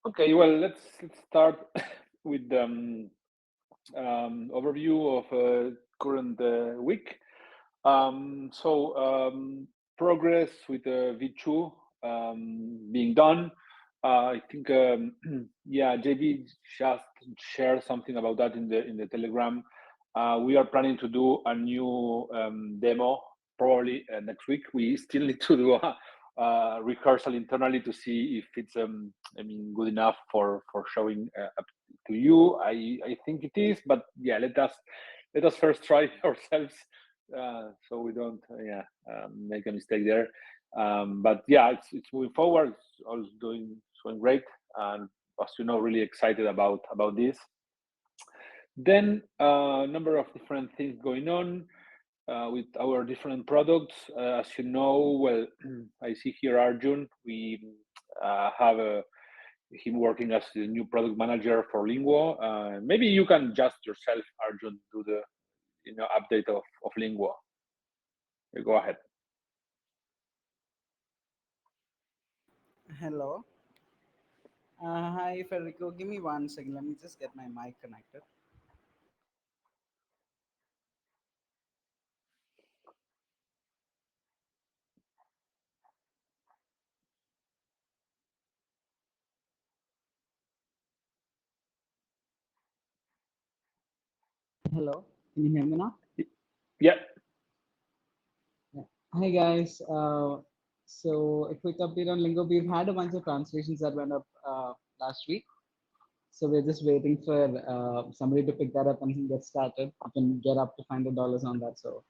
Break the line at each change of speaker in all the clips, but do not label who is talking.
Okay, well, let's start with the overview of current week. Progress with V2 being done. I think, yeah, JB just shared something about that in the Telegram. We are planning to do a new demo probably next week. We still need to do a rehearsal internally to see if it's I mean, good enough for showing up to you. I think it is, but yeah, let us first try ourselves so we don't make a mistake there. But yeah, it's moving forward. It's all going great, and as you know, really excited about this. Then a number of different things going on with our different products. As you know, well, I see here Arjun. We have him working as the new product manager for Linguo. Maybe you can just yourself, Arjun, do the update of Linguo. Go ahead.
Hello. Hi, Federico. Give me 1 second. Let me just get my mic connected. Hello. Can you hear me now?
Yeah.
Yeah. Hi, guys. So, a quick update on Lingo. We've had a bunch of translations that went up last week. So, we're just waiting for somebody to pick that up and get started. You can get up to $500 on that. So,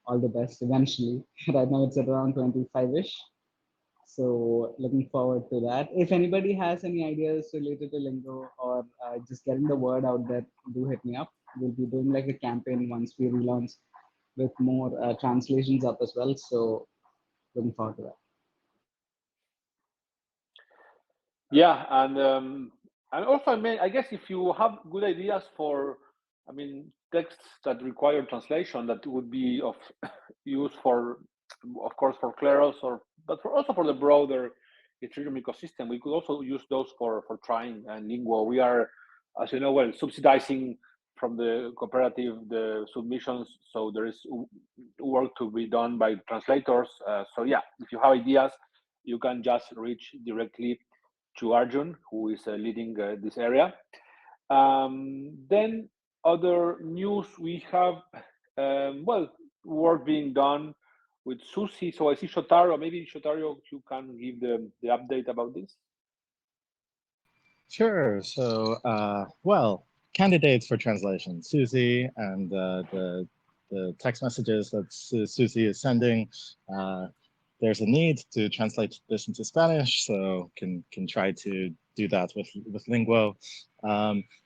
all the best eventually. Right now, it's at around 25 ish. So looking forward to that. If anybody has any ideas related to Lingo or just getting the word out there, do hit me up. We'll be doing like a campaign once we relaunch with more translations up as well. So looking forward to that.
Yeah, and also, I guess if you have good ideas for, texts that require translation, that would be of use for, of course, for Kleros, but also for the broader Ethereum ecosystem. We could also use those for trying and Linguo. We are, as you know, well, subsidizing from the cooperative the submissions, so there is work to be done by translators. So yeah, if you have ideas, you can just reach directly to Arjun, who is leading this area. Then other news we have, well, work being done with Susi. So I see Shotaro. Maybe Shotaro, you can give the update about this.
Sure. So, well, candidates for translation, Susie, and the text messages that Susie is sending. There's a need to translate this into Spanish, so can try to do that with Linguo.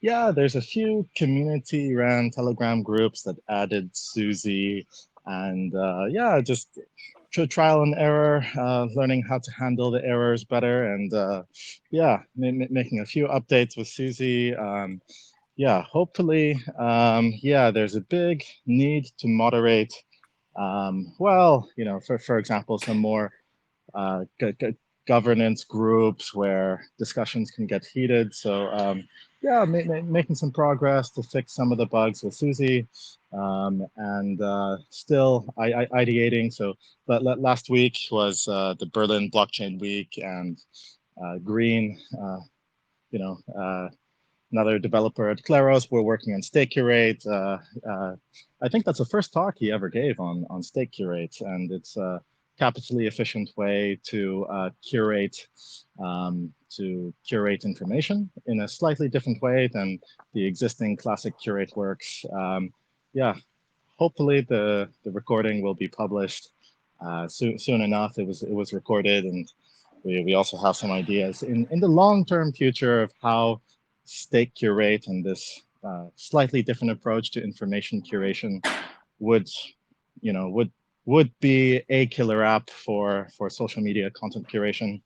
Yeah, there's a few community-ran Telegram groups that added Susie, and yeah, just trial and error, learning how to handle the errors better, and yeah, making a few updates with Susie. Yeah, hopefully, yeah, there's a big need to moderate. Well, you know, for example, some more uh, governance groups where discussions can get heated. So yeah, making some progress to fix some of the bugs with Susie, and still ideating. So last week was the Berlin Blockchain Week, and Green, you know, another developer at Kleros, we're working on Stake Curate. I think that's the first talk he ever gave on Stake Curate, and it's capitally efficient way to curate information in a slightly different way than the existing classic curate works. Yeah, hopefully the recording will be published soon enough. It was recorded, and we also have some ideas in the long-term future of how Stake Curate and this slightly different approach to information curation would, you know, would be a killer app for social media content curation.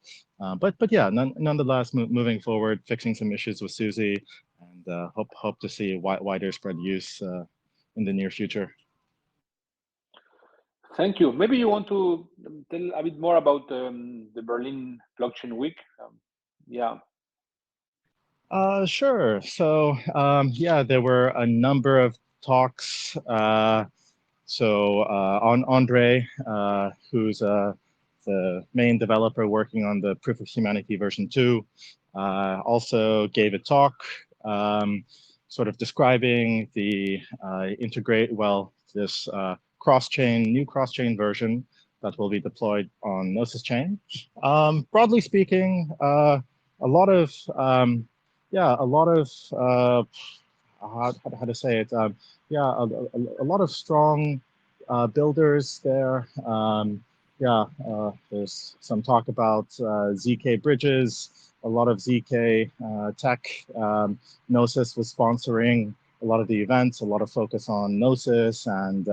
But yeah, nonetheless, moving forward, fixing some issues with Susie, and hope to see wider spread use in the near future.
Thank you. Maybe you want to tell a bit more about the Berlin Blockchain Week. Yeah.
Sure. So yeah, there were a number of talks. On Andre, who's the main developer working on the Proof of Humanity version 2, also gave a talk, sort of describing the this new cross-chain version that will be deployed on Gnosis Chain. Broadly speaking, a lot of how to say it? A lot of strong builders there. There's some talk about ZK bridges, a lot of ZK tech. Gnosis was sponsoring a lot of the events, a lot of focus on Gnosis, and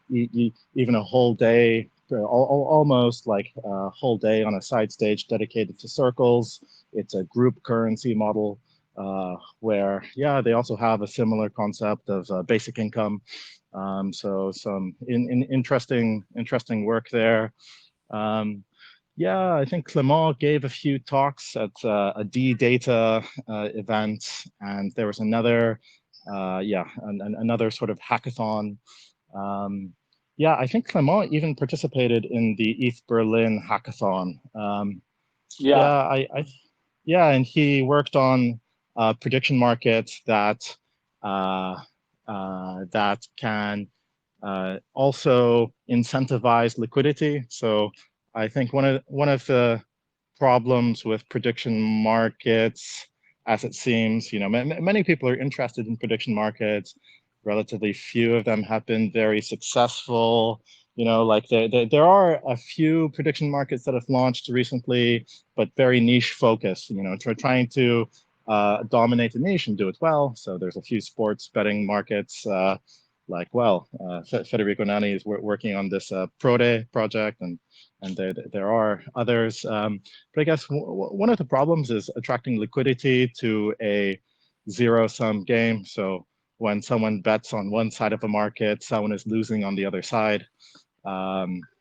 even a whole day, almost like a whole day on a side stage dedicated to circles. It's a group currency model. Where they also have a similar concept of basic income. So some interesting work there. I think Clément gave a few talks at a D-Data event, and there was another another sort of hackathon. I think Clément even participated in the ETH Berlin hackathon. And he worked on prediction markets that can also incentivize liquidity. So I think one of the problems with prediction markets, as it seems, many people are interested in prediction markets. Relatively few of them have been very successful. Like there are a few prediction markets that have launched recently, but very niche focus, trying to dominate the niche and do it well. So there's a few sports betting markets, Federico Nani is working on this Prode project, and there are others. But I guess one of the problems is attracting liquidity to a zero-sum game. So when someone bets on one side of a market, someone is losing on the other side.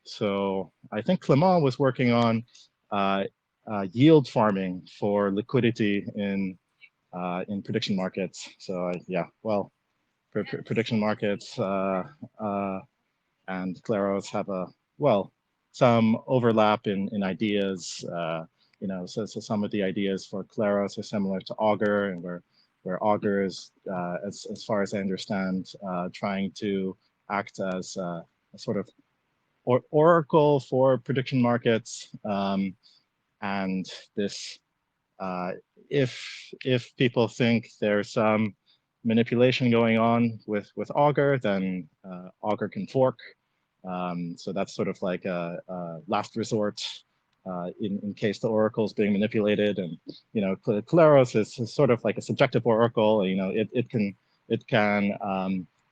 So I think Clément was working on yield farming for liquidity in prediction markets. So prediction markets and Kleros have some overlap in ideas. So some of the ideas for Kleros are similar to Augur, and where Augur is, as far as I understand, trying to act as a sort of oracle for prediction markets. And this, if people think there's some manipulation going on with Augur, then Augur can fork. So that's sort of like a last resort in case the oracle is being manipulated. And Kleros is sort of like a subjective oracle. It can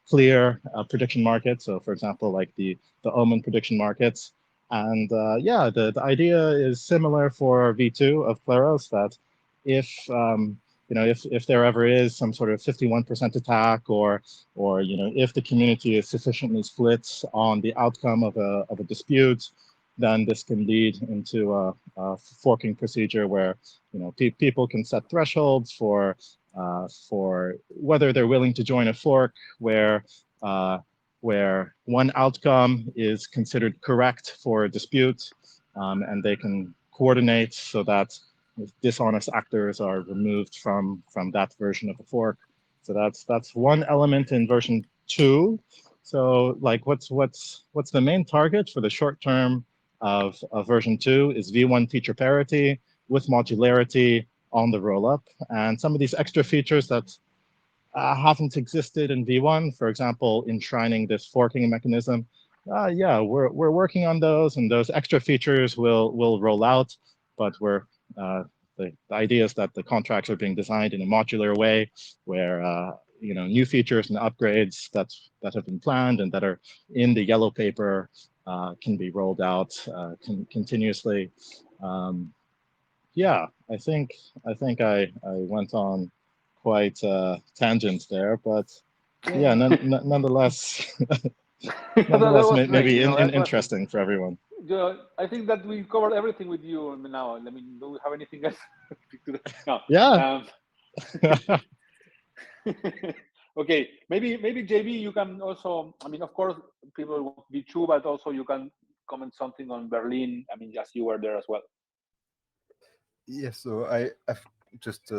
clear a prediction market. So for example, like the Omen prediction markets. And the idea is similar for V2 of Kleros, that if there ever is some sort of 51% attack, or if the community is sufficiently split on the outcome of a dispute, then this can lead into a forking procedure where people can set thresholds for whether they're willing to join a fork where one outcome is considered correct for a dispute, and they can coordinate so that dishonest actors are removed from that version of the fork. So that's one element in version 2. So like what's the main target for the short term of version 2 is V1 feature parity with modularity on the rollup, and some of these extra features that haven't existed in V1, for example, enshrining this forking mechanism. We're working on those, and those extra features will roll out, but the idea is that the contracts are being designed in a modular way, where new features and upgrades that have been planned and that are in the yellow paper can be rolled out continuously. I think I went on quite tangent there, but nonetheless, maybe interesting for everyone.
I think that we covered everything with you now. I mean, do we have anything else? No.
Yeah.
Okay, maybe JB, you can also. I mean, of course, people want V2, but also you can comment something on Berlin. I mean, just you were there as well.
Yes, so I've just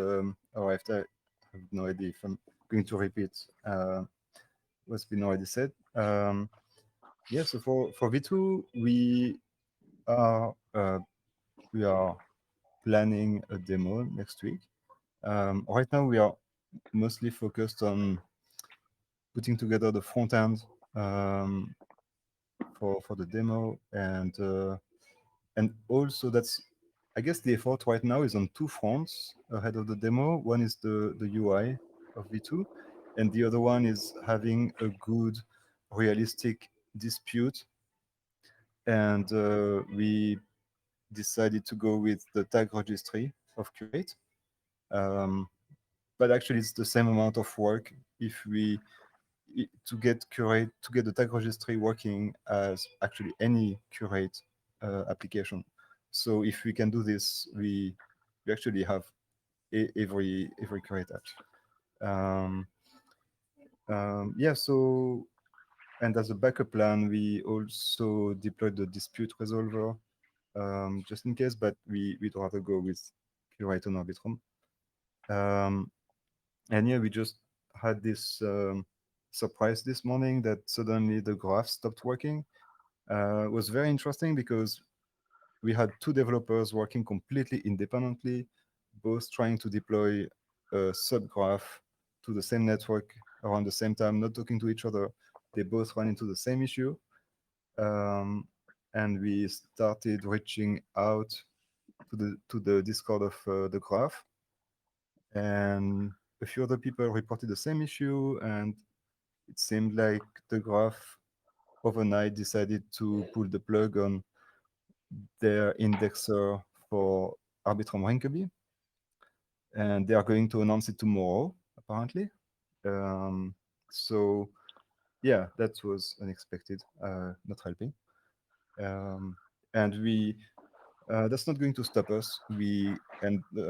arrived. I have no idea if I'm going to repeat what's been already said. Yeah, so for V2, are we are planning a demo next week. Right now, we are mostly focused on putting together the front end for the demo, and also that's, I guess the effort right now is on two fronts ahead of the demo. One is the UI of V2, and the other one is having a good, realistic dispute. And we decided to go with the tag registry of Curate. But actually, it's the same amount of work if we to get the tag registry working as actually any Curate application. So if we can do this, we actually have every Curate app. Yeah. So, and as a backup plan, we also deployed the dispute resolver just in case, but we'd rather go with Curate on Arbitrum. And yeah, we just had this surprise this morning that suddenly the graph stopped working. It was very interesting because we had two developers working completely independently, both trying to deploy a subgraph to the same network around the same time, not talking to each other. They both ran into the same issue. And we started reaching out to the Discord of the graph, and a few other people reported the same issue, and it seemed like the graph overnight decided to pull the plug on their indexer for Arbitrum Rankeby, and they are going to announce it tomorrow, apparently. So yeah, that was unexpected, not helping. And we that's not going to stop us. I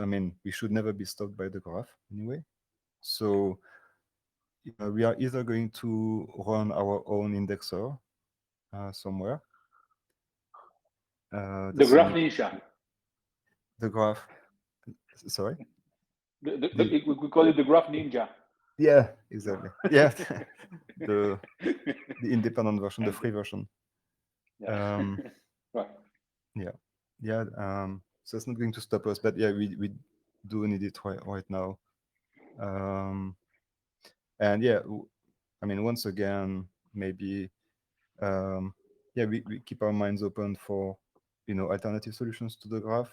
mean, we should never be stopped by the graph anyway. So we are either going to run our own indexer somewhere.
The Graph Ninja.
The graph. Sorry.
We call it the Graph Ninja.
Yeah, exactly. Yeah, the independent version, the free version.
Yeah. Right.
Yeah, yeah. So it's not going to stop us, but yeah, we do need it right now. And yeah, I mean, once again, maybe yeah, we keep our minds open for alternative solutions to the graph.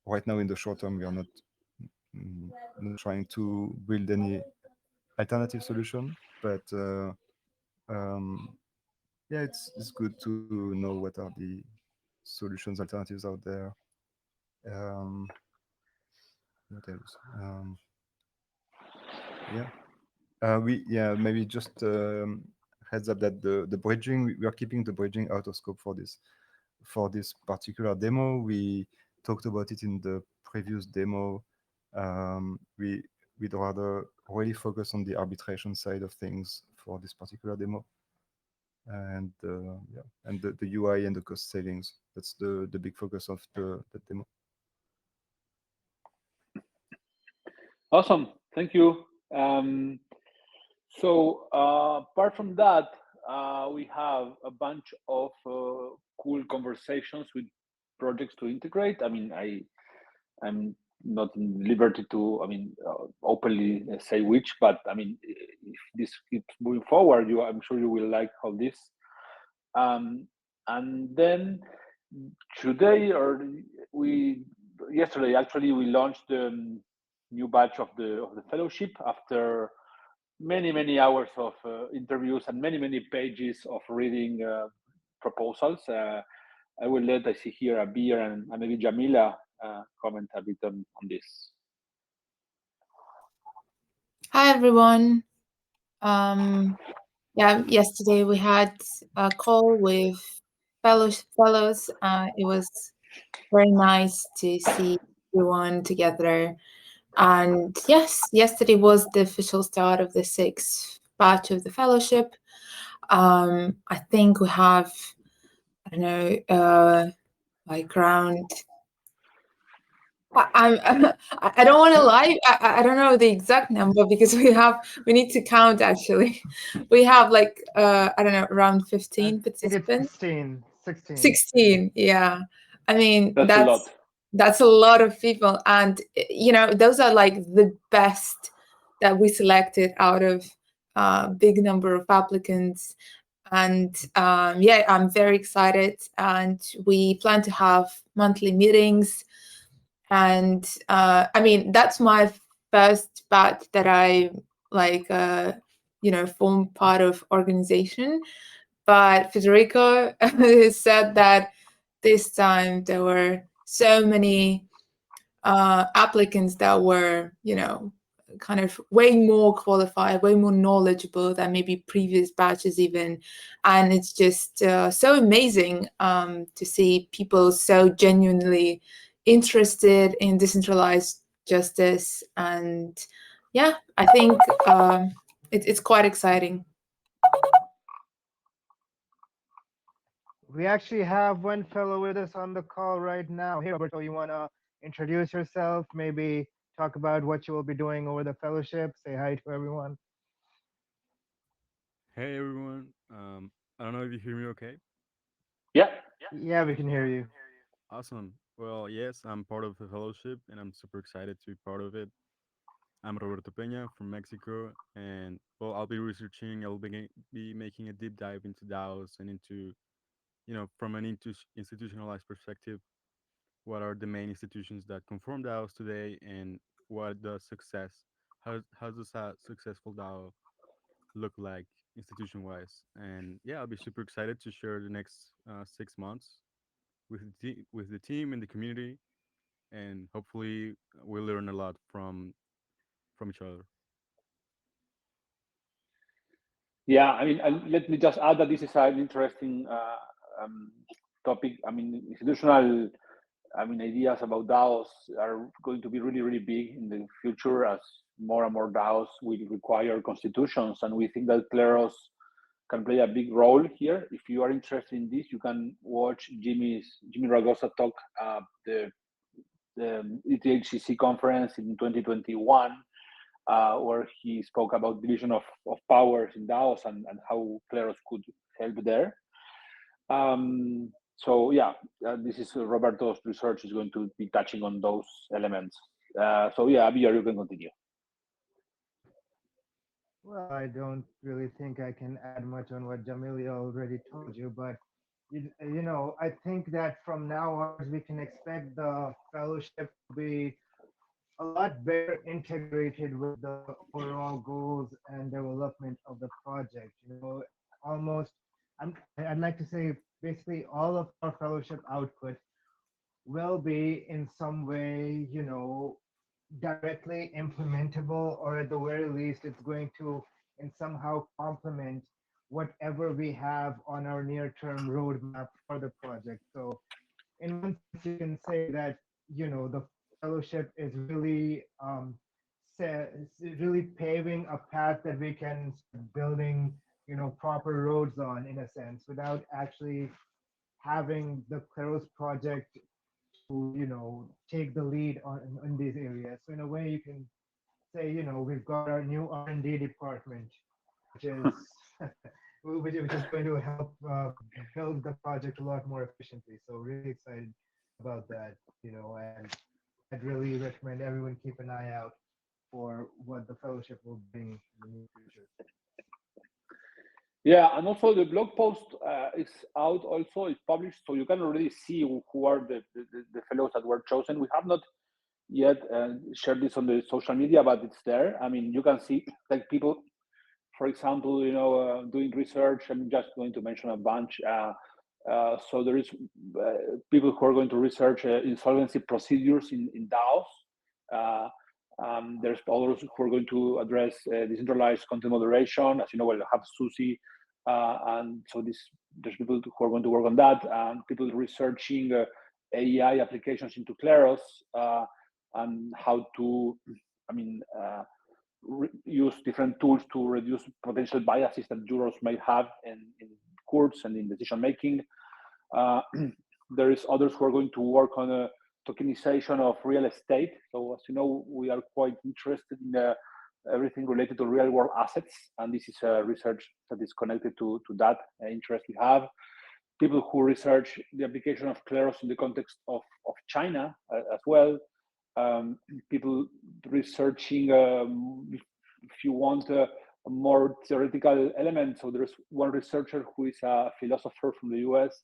Right now, in the short term, we are not trying to build any alternative solution, but yeah, it's good to know what are the solutions, alternatives out there. What else? Yeah, maybe just heads up that the bridging, we are keeping the bridging out of scope for this particular demo. We talked about it in the previous demo. We'd rather really focus on the arbitration side of things for this particular demo, and yeah, and the UI and the cost savings. That's the big focus of the demo.
Awesome, thank you. So apart from that, we have a bunch of cool conversations with projects to integrate. I mean, I'm not in liberty to, I mean, openly say which, but I mean, if this keeps moving forward, I'm sure you will like all this. And then today, or yesterday, actually, we launched the new batch of the fellowship after many hours of interviews and many pages of reading proposals. I will let, I see here, Abir and maybe Jamila comment a bit on this.
Hi everyone. Yeah, yesterday we had a call with fellows. It was very nice to see everyone together And yes, yesterday was the official start of the 6th batch of the fellowship. I think we have, I don't know, like around. I don't want to lie. I don't know the exact number because we need to count actually. We have like I don't know, around 15 participants.
16.
16, yeah. I mean,
That's a lot.
that's a lot of people, and you know, those are like the best that we selected out of big number of applicants. And yeah, I'm very excited, and we plan to have monthly meetings. And I mean, that's my first batch that I like you know, form part of organization. But Federico said that this time there were so many applicants that were, you know, kind of way more qualified, way more knowledgeable than maybe previous batches even. And it's just so amazing to see people so genuinely interested in decentralized justice. And yeah, I think it's quite exciting.
We actually have one fellow with us on the call right now. Here, Roberto, you want to introduce yourself, maybe talk about what you will be doing over the fellowship, say hi to everyone.
Hey everyone. I don't know if you hear me okay.
Yeah.
Yeah, we can hear you.
Awesome. Well, yes, I'm part of the fellowship and I'm super excited to be part of it. I'm Roberto Peña from Mexico, and well, I'll be researching. I'll be making a deep dive into DAOs and into, from an institutionalized perspective, what are the main institutions that conform DAOs today, and what does success, how does a successful DAO look like institution wise? And yeah, I'll be super excited to share the next 6 months with the team and the community, and hopefully we'll learn a lot from each other.
Yeah, I mean, let me just add that this is an interesting topic. I mean, institutional, I mean, ideas about DAOs are going to be really, really big in the future as more and more DAOs will require constitutions, and we think that Kleros can play a big role here. If you are interested in this, you can watch Jimmy Ragosa talk the ETHCC conference in 2021, where he spoke about division of powers in DAOs and how Kleros could help there. So yeah, this is Roberto's research is going to be touching on those elements. So yeah, Abiyar, you can continue.
Well, I don't really think I can add much on what Jamilia already told you, but you know, I think that from now on we can expect the fellowship to be a lot better integrated with the overall goals and development of the project. You know, almost, I'd like to say basically all of our fellowship output will be in some way, you know, directly implementable, or at the very least, it's going to and somehow complement whatever we have on our near-term roadmap for the project. So in one sense, you can say that, you know, the fellowship is really really paving a path that we can start building, you know, proper roads on, in a sense, without actually having the Kleros project to, you know, take the lead on in these areas. So in a way, you can say, you know, we've got our new R&D department, which is which is going to help build the project a lot more efficiently. So really excited about that, you know, and I'd really recommend everyone keep an eye out for what the fellowship will bring in the near future.
Yeah, and also the blog post is out also, it's published, so you can already see who are the fellows that were chosen. We have not yet shared this on the social media, but it's there. I mean, you can see like people, for example, you know, doing research. I'm just going to mention a bunch. So there is people who are going to research insolvency procedures in DAOs. There's others who are going to address decentralized content moderation. As you know, we'll have Susie, and so there's people who are going to work on that, and people researching AI applications into Kleros, and how to use different tools to reduce potential biases that jurors may have in courts and in decision making. There is others who are going to work on a tokenization of real estate. So as you know, we are quite interested in everything related to real world assets, and this is research that is connected to that interest we have. People who research the application of Kleros in the context of China as well. People researching, if you want, a more theoretical element. So there's one researcher who is a philosopher from the US,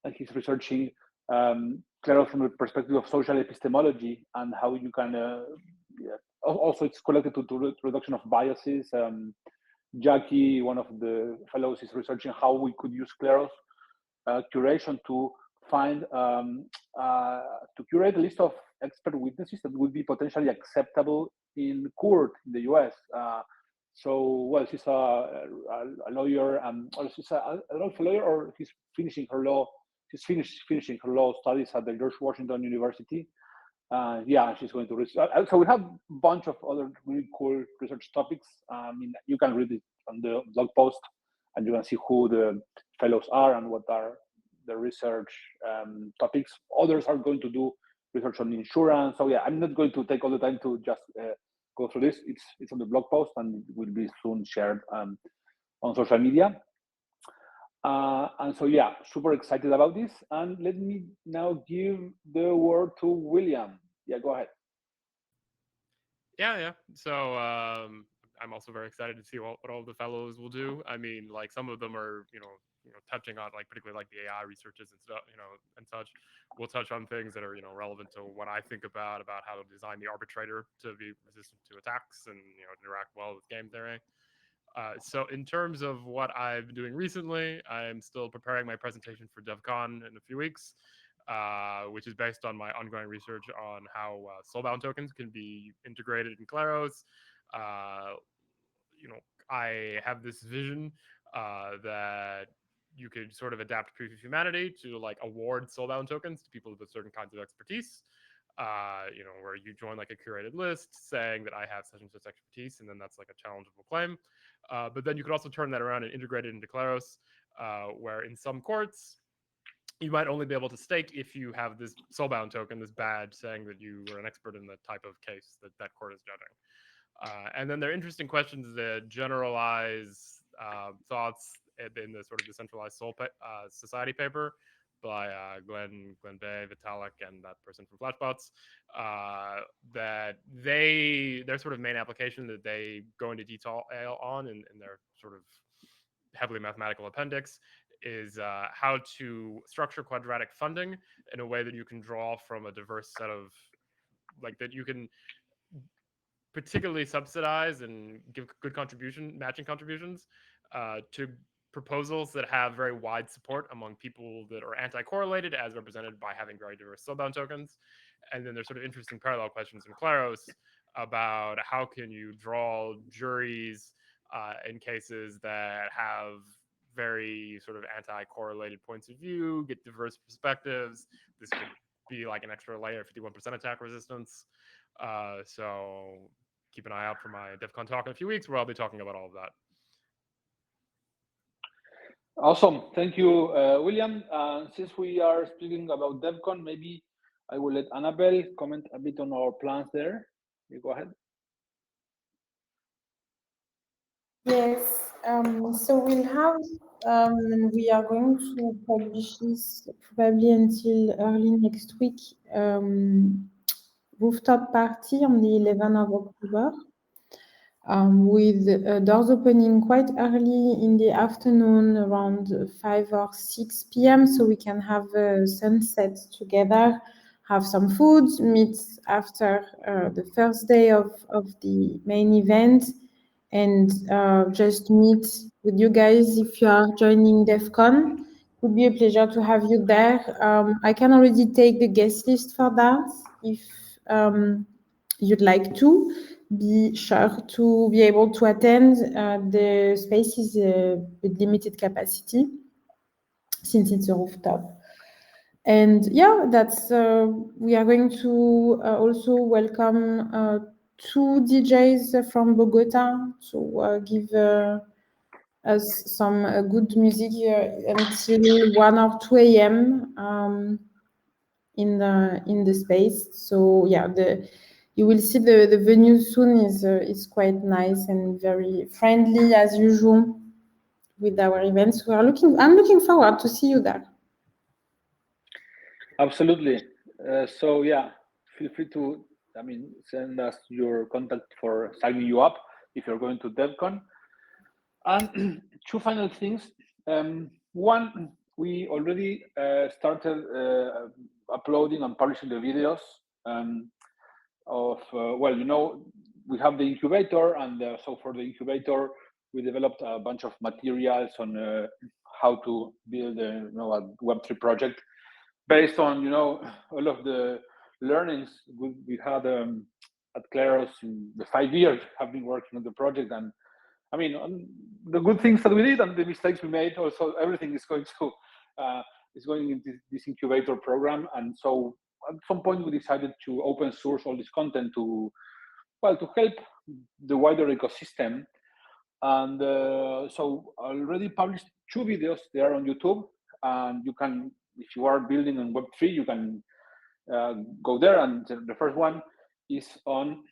and he's researching Kleros from the perspective of social epistemology and how you can, also it's connected to reduction of biases. Jackie, one of the fellows, is researching how we could use Kleros curation to find, to curate a list of expert witnesses that would be potentially acceptable in court in the US. So, well, she's a lawyer, or she's I don't know if a lawyer or she's finishing her law. She's finishing her law studies at the George Washington University. Yeah, she's going to research. So we have a bunch of other really cool research topics. You can read it on the blog post, and you can see who the fellows are and what are the research topics. Others are going to do research on insurance. So yeah, I'm not going to take all the time to just go through this. It's on the blog post and it will be soon shared on social media. And so yeah, super excited about this. And let me now give the word to William. Yeah, go ahead.
Yeah. So I'm also very excited to see what all the fellows will do. I mean, like some of them are, touching on like particularly like the AI researches and stuff, and such. We'll touch on things that are, relevant to what I think about how to design the arbitrator to be resistant to attacks and, interact well with game theory. So in terms of what I've been doing recently, I'm still preparing my presentation for DevCon in a few weeks, which is based on my ongoing research on how soulbound tokens can be integrated in Kleros. I have this vision that you could sort of adapt Proof of Humanity to like award soulbound tokens to people with certain kinds of expertise. Where you join like a curated list saying that I have such and such expertise, and then that's like a challengeable claim. But then you could also turn that around and integrate it into Kleros, where in some courts, you might only be able to stake if you have this soulbound token, this badge saying that you were an expert in the type of case that court is judging. And then there are interesting questions that generalize thoughts in the sort of decentralized society paper by Glenn Bay, Vitalik, and that person from Flashbots, that their sort of main application that they go into detail on in their sort of heavily mathematical appendix is how to structure quadratic funding in a way that you can draw from a diverse set of, like that you can particularly subsidize and give good matching contributions to proposals that have very wide support among people that are anti-correlated, as represented by having very diverse soulbound tokens. And then there's sort of interesting parallel questions in Kleros about how can you draw juries in cases that have very sort of anti-correlated points of view, get diverse perspectives. This could be like an extra layer, 51% attack resistance. So keep an eye out for my DevCon talk in a few weeks, where I'll be talking about all of that.
Awesome. Thank you, William. Since we are speaking about DevCon, maybe I will let Annabelle comment a bit on our plans there. You go ahead.
Yes. So we'll have, we are going to publish this probably until early next week, rooftop party on the 11th of October. With doors opening quite early in the afternoon, around 5 or 6 p.m., so we can have a sunset together, have some food, meet after the first day of the main event, and just meet with you guys if you are joining DevCon. It would be a pleasure to have you there. I can already take the guest list for that if you'd like to. Be sure to be able to attend. The space is with limited capacity since it's a rooftop. And yeah, that's we are going to also welcome 2 DJs from Bogota to give us some good music until 1 or 2 a.m. In the space. So yeah, you will see the venue soon is quite nice and very friendly as usual with our events. I'm looking forward to see you there.
Absolutely. So yeah, feel free to, send us your contact for signing you up if you're going to DevCon. And 2 final things. One, we already started uploading and publishing the videos of, we have the incubator, and so for the incubator, we developed a bunch of materials on how to build a Web3 project based on all of the learnings we had at Kleros in the 5 years have been working on the project. And the good things that we did and the mistakes we made, also everything is going to into this incubator program. And so at some point we decided to open source all this content to help the wider ecosystem. And so already published 2 videos. They are on YouTube, and you can, if you are building on Web3, you can go there. And the first one is on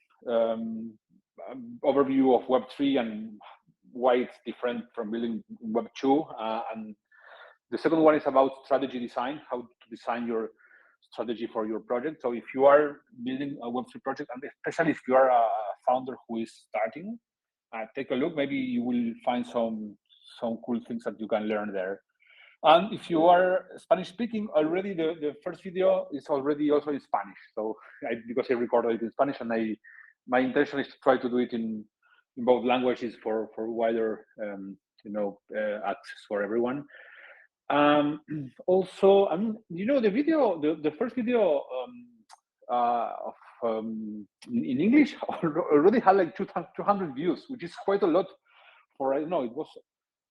overview of Web3 and why it's different from building Web2. And the second one is about strategy design, how to design your strategy for your project. So if you are building a Web3 project, and especially if you are a founder who is starting, take a look. Maybe you will find some cool things that you can learn there. And if you are Spanish speaking, already the first video is already also in Spanish. So because I recorded it in Spanish, and my intention is to try to do it in both languages for wider access for everyone. Also, the video, the first video in English already had like 200 views, which is quite a lot for, it was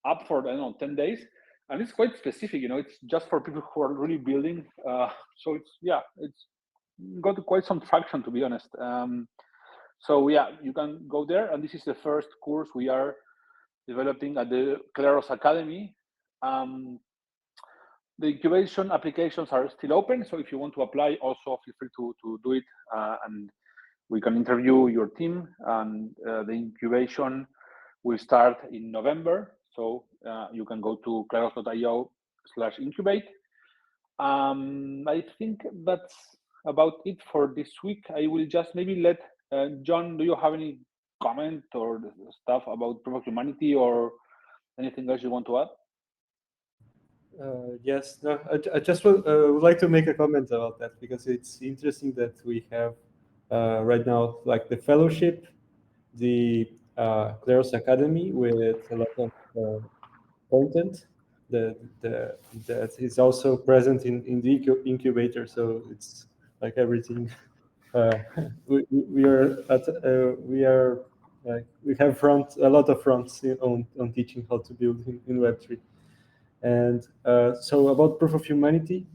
up for 10 days, and it's quite specific. It's just for people who are really building. So it's got quite some traction, to be honest. So yeah, you can go there, and this is the first course we are developing at the Kleros Academy. The incubation applications are still open, so if you want to apply, also feel free to do it, and we can interview your team. And the incubation will start in November, so you can go to kleros.io/incubate. I think that's about it for this week. I will just maybe let John, do you have any comment or stuff about Proof of Humanity or anything else you want to add?
Yes, no, I just would like to make a comment about that, because it's interesting that we have right now like the fellowship, the Kleros Academy with a lot of content that is also present in the incubator. So it's like everything. We have a lot of fronts on teaching how to build in Web3. And so about Proof of Humanity,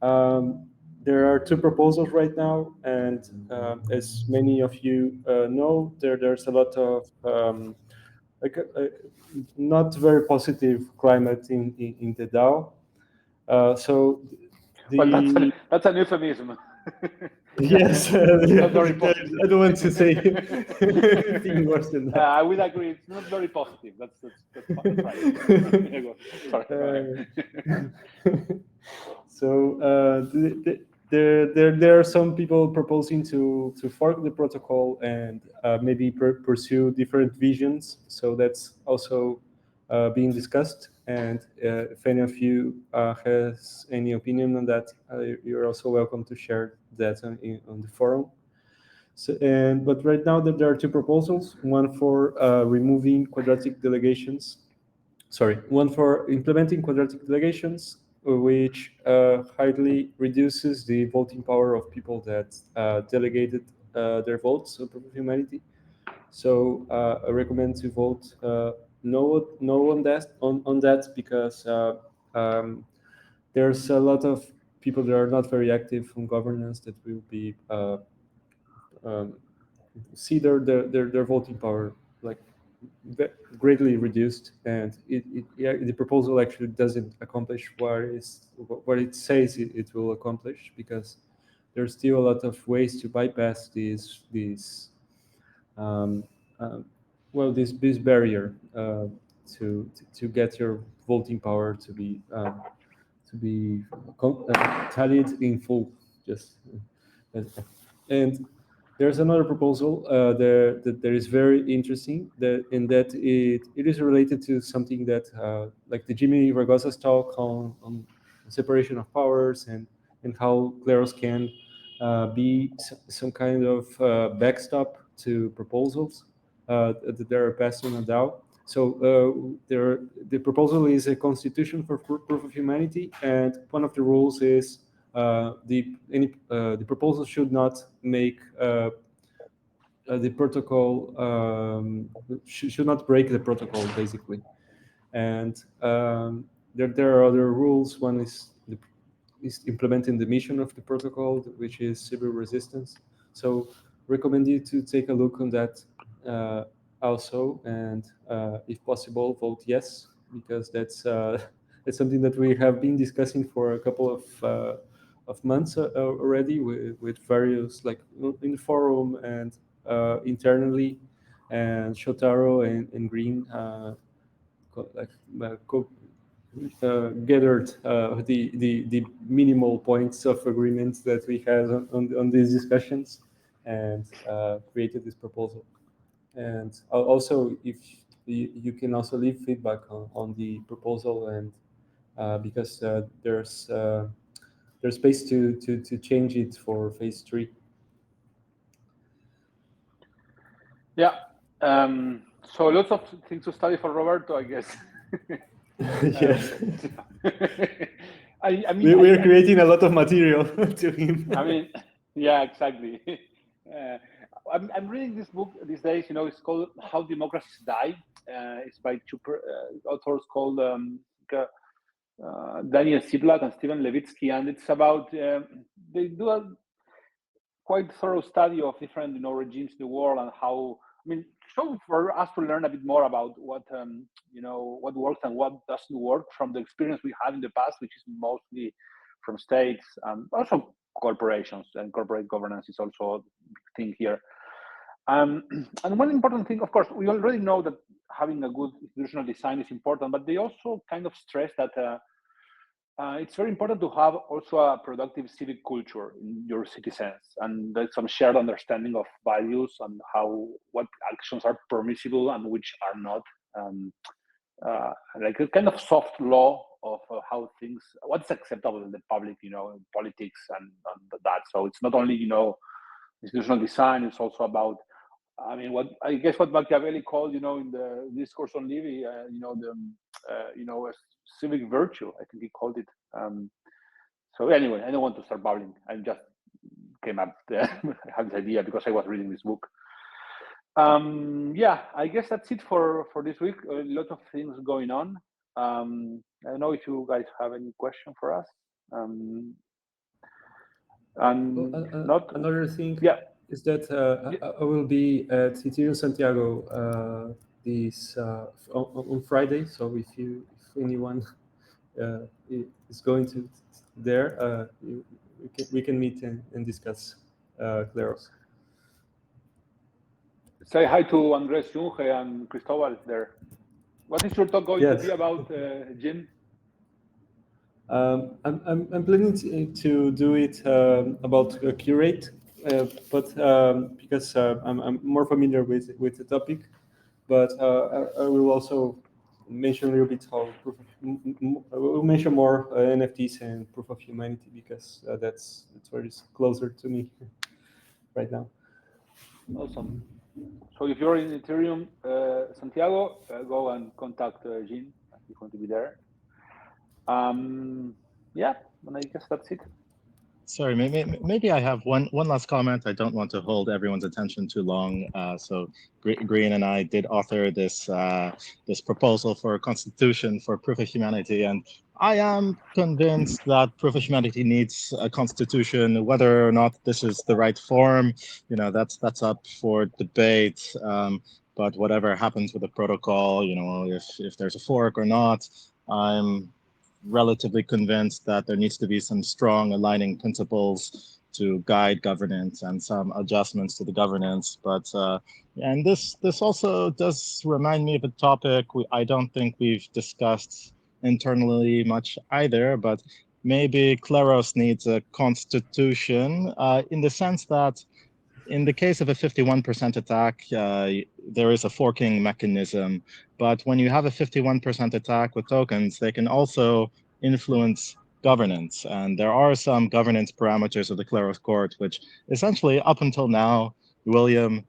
there are 2 proposals right now, and as many of you know, there's a lot of not very positive climate in the DAO. So
that's an euphemism.
Yes,
not very positive.
I don't want to say anything worse than that.
I will agree. It's not very positive. That's right. Sorry.
So there are some people proposing to fork the protocol and maybe pursue different visions. So that's also being discussed. And if any of you has any opinion on that, you're also welcome to share that on the forum. So, but right now there are 2 proposals: one for removing quadratic delegations. Sorry, one for implementing quadratic delegations, which highly reduces the voting power of people that delegated their votes on Proof of Humanity. So I recommend to vote no on that because there's a lot of people that are not very active on governance that will be see their voting power like greatly reduced, and the proposal actually doesn't accomplish what it says it will accomplish, because there's still a lot of ways to bypass this this barrier to get your voting power to be tallied in full. Just and there's another proposal that is very interesting, in that it is related to something that like the Jimmy Ragosa's talk on separation of powers, and how Kleros can be some kind of backstop to proposals that are passed on a DAO. So the proposal is a constitution for proof of humanity, and one of the rules is the proposal should not make the protocol should not break the protocol, basically. And there are other rules. One is implementing the mission of the protocol, which is civil resistance. So recommend you to take a look on that also, and if possible, vote yes, because that's something that we have been discussing for a couple of months already with various, like in the forum and internally, and Shotaro and Green gathered the minimal points of agreement that we had on these discussions, and created this proposal. And also, if you can also leave feedback on the proposal, and because there's space to change it for phase 3.
Yeah. So lots of things to study for Roberto, I guess.
Yes.
I mean,
we're creating a lot of material to him.
I mean, yeah, exactly. I'm reading this book these days. It's called How Democracies Die. It's by two authors called Daniel Ziblatt and Steven Levitsky, and it's about they do a quite thorough study of different regimes in the world, and how, so for us to learn a bit more about what what works and what doesn't work from the experience we had in the past, which is mostly from states, and also corporations, and corporate governance is also a big thing here. And one important thing, of course, we already know that having a good institutional design is important, but they also kind of stress that it's very important to have also a productive civic culture in your citizens, and there's some shared understanding of values and what actions are permissible and which are not, like a kind of soft law of how things, what's acceptable in the public, in politics and that. So it's not only institutional design; it's also about, what Machiavelli called, in the Discourse on Livy, a civic virtue, I think he called it. So anyway, I don't want to start babbling. I just came up I had this idea because I was reading this book. Yeah, I guess that's it for this week. A lot of things going on. I don't know if you guys have any question for us. And
another thing,
yeah,
is that I will be at Ethereum Santiago this on Friday. So if anyone is going to there, we can meet and discuss Kleros.
Say hi to Andres Junge and Cristobal there. What is your talk going to be about, Jim?
I'm planning to do it about Curate, but because I'm more familiar with the topic, but I will also mention a little bit how we'll mention more NFTs and proof of humanity, because that's where it's closer to me right now.
Awesome. So if you're in Ethereum Santiago, go and contact Jean. He's going to be there. Yeah, and I guess that's it.
Sorry, maybe I have one last comment. I don't want to hold everyone's attention too long. So Green and I did author this this proposal for a constitution for proof of humanity, and I am convinced that proof of humanity needs a constitution. Whether or not this is the right form, that's up for debate. But whatever happens with the protocol, if there's a fork or not, I'm relatively convinced that there needs to be some strong aligning principles to guide governance and some adjustments to the governance. But and this also does remind me of a topic I don't think we've discussed internally much either, but maybe Kleros needs a constitution in the sense that in the case of a 51% attack, there is a forking mechanism. But when you have a 51% attack with tokens, they can also influence governance. And there are some governance parameters of the Kleros court, which essentially, up until now, William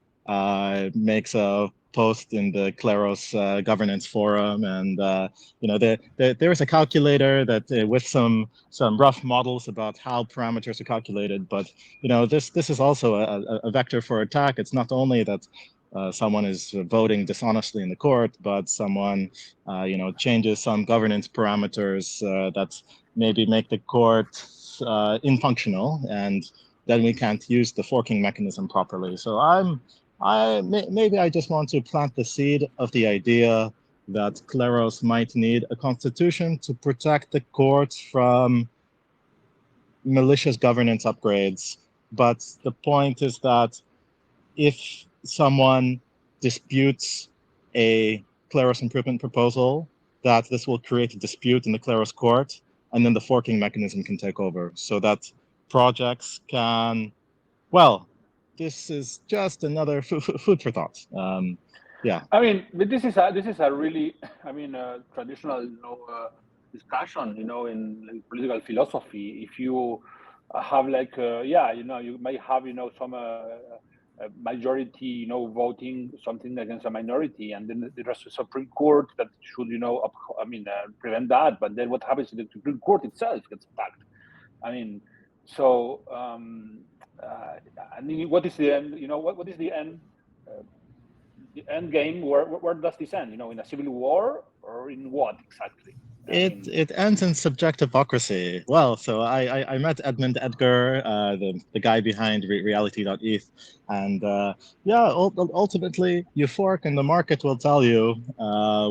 makes a post in the Kleros governance forum, and there's a calculator that with some rough models about how parameters are calculated. But this is also a vector for attack. It's not only that someone is voting dishonestly in the court, but someone changes some governance parameters that maybe make the court infunctional, and then we can't use the forking mechanism properly. So maybe I just want to plant the seed of the idea that Kleros might need a constitution to protect the court from malicious governance upgrades. But the point is that if someone disputes a Kleros improvement proposal, that this will create a dispute in the Kleros court, and then the forking mechanism can take over so that projects can, well, this is just another food for thought. Yeah.
I mean, but this is a really, I mean, traditional, discussion, in like, political philosophy. If you have like, you may have, some majority, voting something against a minority, and then there's a Supreme Court that should, prevent that. But then what happens is the Supreme Court itself gets attacked. I mean, so I mean, what is the end? What is the end? Uh, the end game? Where does this end? In a civil war, or in what exactly? I mean,
It ends in subjectivocracy. Well, so I met Edmund Edgar, the guy behind reality.eth, and ultimately you fork and the market will tell you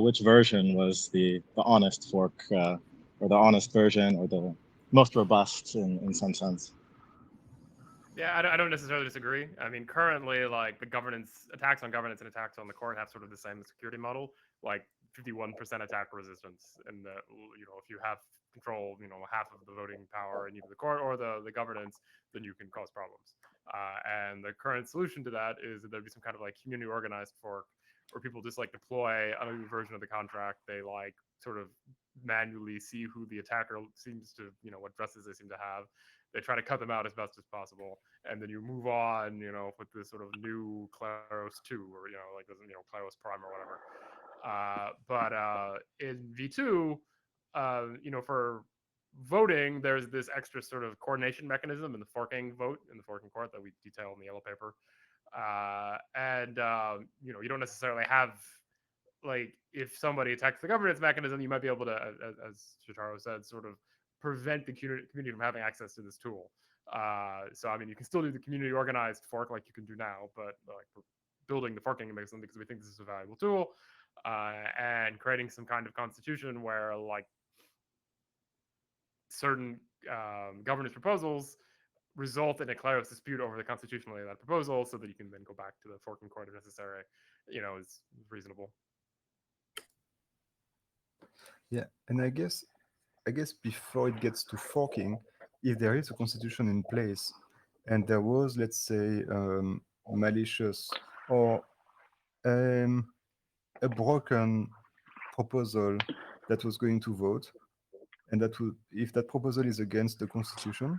which version was the honest fork, or the honest version, or the most robust in some sense.
Yeah, I don't necessarily disagree. I mean, currently, like the governance attacks on governance and attacks on the court have sort of the same security model, like 51% attack resistance, and if you have control, half of the voting power in either the court or the governance, then you can cause problems. And the current solution to that is that there'd be some kind of like community organized fork, where people just like deploy a new version of the contract. They like sort of manually see who the attacker seems to, what dresses they seem to have. They try to cut them out as best as possible, and then you move on, with this sort of new Kleros 2, or like this, Kleros Prime or whatever. But in V2, for voting, there's this extra sort of coordination mechanism in the forking vote in the forking court that we detail in the yellow paper. And you don't necessarily have, like, if somebody attacks the governance mechanism, you might be able to, as Shitaro said, sort of prevent the community from having access to this tool. So I mean, you can still do the community organized fork like you can do now, but like we're building the forking mechanism because we think this is a valuable tool, and creating some kind of constitution where like certain governance proposals result in a Kleros dispute over the constitutionality of that proposal, so that you can then go back to the forking court if necessary, is reasonable.
Yeah, and I guess before it gets to forking, if there is a constitution in place, and there was, let's say, malicious or a broken proposal that was going to vote, and that would, if that proposal is against the constitution,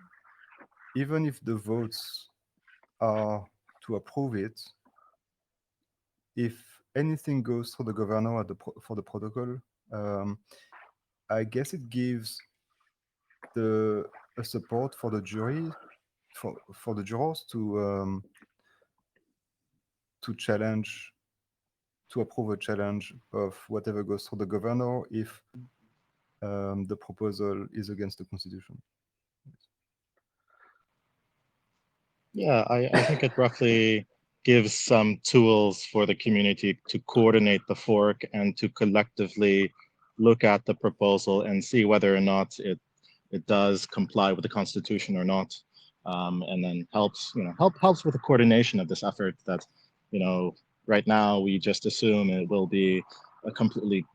even if the votes are to approve it, if anything goes through the governor for the protocol, I guess it gives the a support for the jury, for the jurors to challenge, to approve a challenge of whatever goes through the governor, if the proposal is against the constitution.
Yeah, I think it roughly gives some tools for the community to coordinate the fork and to collectively look at the proposal and see whether or not it does comply with the Constitution or not, and then helps with the coordination of this effort that, right now we just assume it will be a completely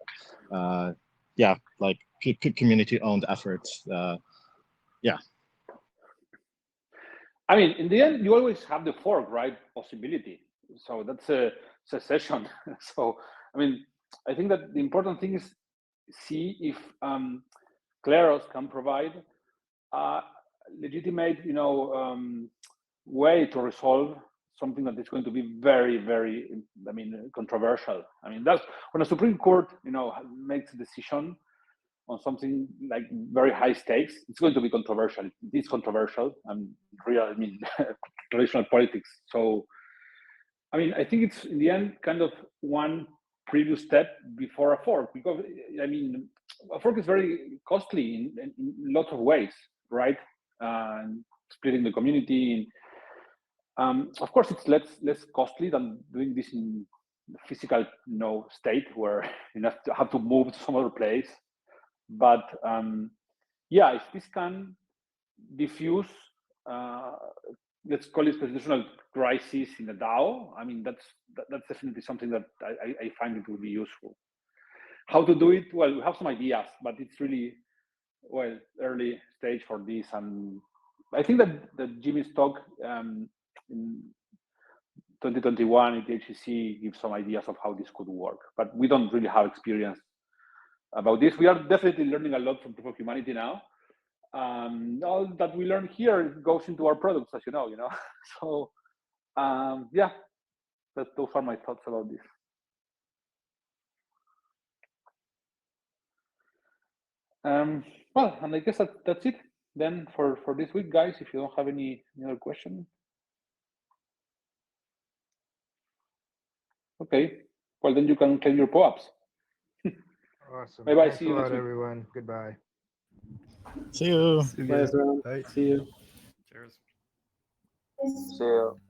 community-owned effort. Yeah.
I mean, in the end, you always have the fork, right? Possibility. So that's a secession. So, I mean, I think that the important thing is see if Kleros can provide a legitimate, way to resolve something that is going to be very, very, controversial. I mean, that's when a Supreme Court, makes a decision on something like very high stakes, it's going to be controversial. It is controversial and traditional politics. So, I think it's in the end kind of one previous step before a fork, because a fork is very costly in lots of ways, right? Splitting the community. Of course, it's less costly than doing this in the physical, state where you have to move to some other place. But if this can diffuse, let's call it constitutional crisis in a DAO, that's definitely something that I find it will be useful. How to do it? Well, we have some ideas, but it's really early stage for this. And I think that Jimmy's talk in 2021 at the HEC gives some ideas of how this could work, but we don't really have experience about this. We are definitely learning a lot from Proof of Humanity now. All that we learn here goes into our products, as you know. So those are my thoughts about this. Well, and I guess that's it then for this week, guys. If you don't have any other question. Okay, well then you can claim your POAPs.
Awesome.
Bye-bye.
Thanks
See
a
you next
lot,
week.
everyone. Goodbye.
See you.
See you
Bye,
guys.
everyone.
Bye.
See you.
Cheers.
See you.